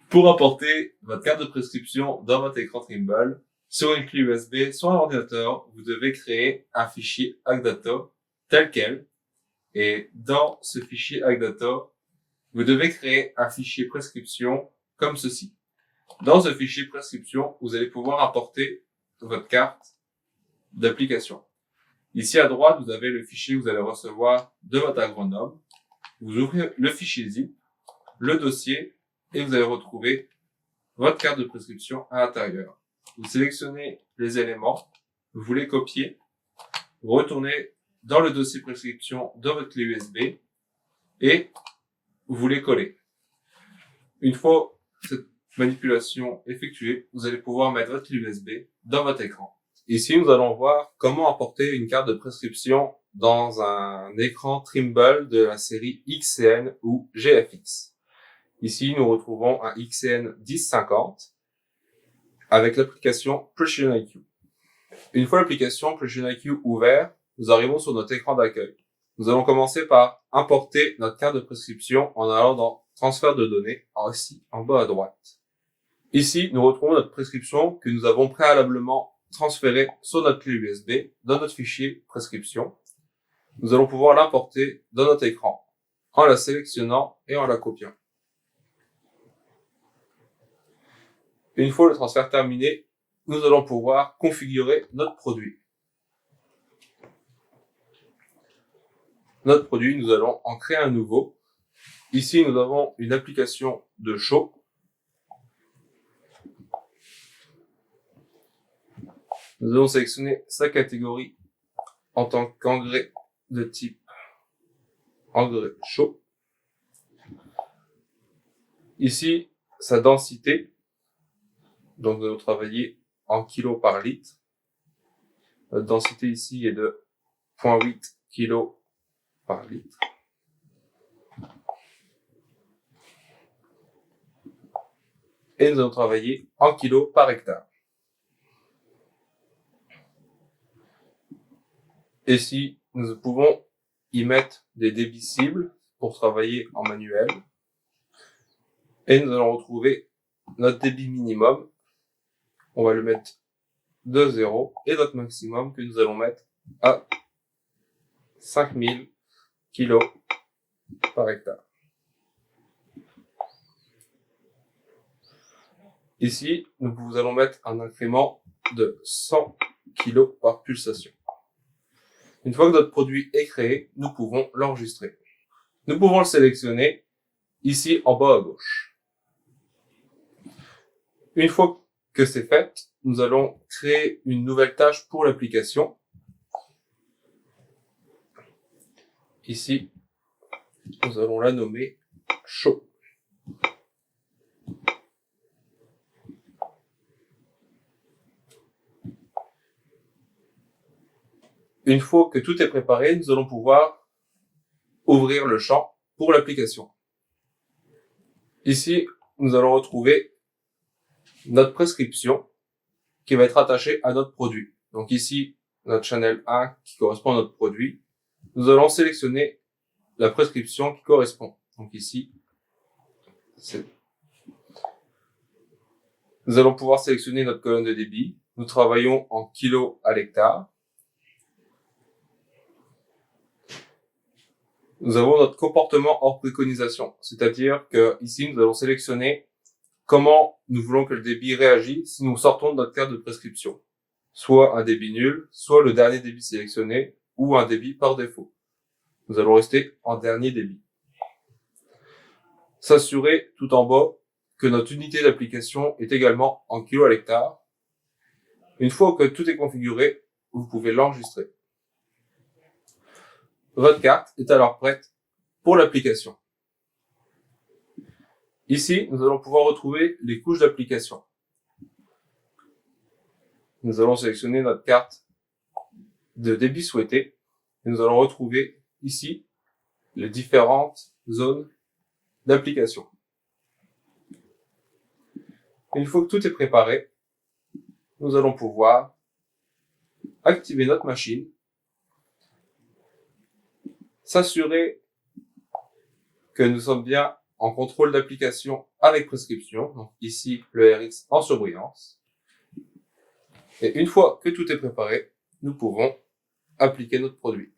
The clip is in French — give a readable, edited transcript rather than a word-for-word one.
Pour importer votre carte de prescription dans votre écran Trimble, sur une clé USB, sur un ordinateur, vous devez créer un fichier AggData tel quel. Et dans ce fichier AggData, vous devez créer un fichier prescription comme ceci. Dans ce fichier prescription, vous allez pouvoir importer votre carte d'application. Ici à droite, vous avez le fichier que vous allez recevoir de votre agronome. Vous ouvrez le fichier zip, le dossier, et vous allez retrouver votre carte de prescription à l'intérieur. Vous sélectionnez les éléments, vous les copiez, vous retournez dans le dossier prescription de votre clé USB et vous les collez. Une fois cette manipulation effectuée, vous allez pouvoir mettre votre clé USB dans votre écran. Ici, nous allons voir comment importer une carte de prescription dans un écran Trimble de la série XCN ou GFX. Ici, nous retrouvons un XCN 1050 avec l'application Precision IQ. Une fois l'application Precision IQ ouverte, nous arrivons sur notre écran d'accueil. Nous allons commencer par importer notre carte de prescription en allant dans Transfert de données, ici en bas à droite. Ici, nous retrouvons notre prescription que nous avons préalablement transférée sur notre clé USB dans notre fichier prescription. Nous allons pouvoir l'importer dans notre écran en la sélectionnant et en la copiant. Une fois le transfert terminé, nous allons pouvoir configurer notre produit. Notre produit, nous allons en créer un nouveau. Ici, nous avons une application de chaud. Nous allons sélectionner sa catégorie en tant qu'engrais de type engrais chaud. Ici, sa densité. Donc, nous allons travailler en kilos par litre. Notre densité ici est de 0,8 kg par litre. Et nous allons travailler en kilos par hectare. Ici, nous pouvons y mettre des débits cibles pour travailler en manuel. Et nous allons retrouver notre débit minimum. On va le mettre de 0 et notre maximum que nous allons mettre à 5000 kg par hectare. Ici, nous allons mettre un incrément de 100 kg par pulsation. Une fois que notre produit est créé, nous pouvons l'enregistrer. Nous pouvons le sélectionner ici en bas à gauche. Une fois que c'est fait, nous allons créer une nouvelle tâche pour l'application. Ici, nous allons la nommer chaud. Une fois que tout est préparé, nous allons pouvoir ouvrir le champ pour l'application. Ici, nous allons retrouver notre prescription qui va être attachée à notre produit. Donc ici, notre channel 1 qui correspond à notre produit. Nous allons sélectionner la prescription qui correspond. Donc ici, nous allons pouvoir sélectionner notre colonne de débit. Nous travaillons en kilos à l'hectare. Nous avons notre comportement hors préconisation, c'est-à-dire que ici nous allons sélectionner comment nous voulons que le débit réagisse si nous sortons de notre carte de prescription. Soit un débit nul, soit le dernier débit sélectionné, ou un débit par défaut. Nous allons rester en dernier débit. S'assurer tout en bas que notre unité d'application est également en kilos à l'hectare. Une fois que tout est configuré, vous pouvez l'enregistrer. Votre carte est alors prête pour l'application. Ici, nous allons pouvoir retrouver les couches d'application. Nous allons sélectionner notre carte de débit souhaité et nous allons retrouver ici les différentes zones d'application. Une fois que tout est préparé, nous allons pouvoir activer notre machine, s'assurer que nous sommes bien en contrôle d'application avec prescription. Donc ici, le RX en surbrillance. Et une fois que tout est préparé, nous pouvons appliquer notre produit.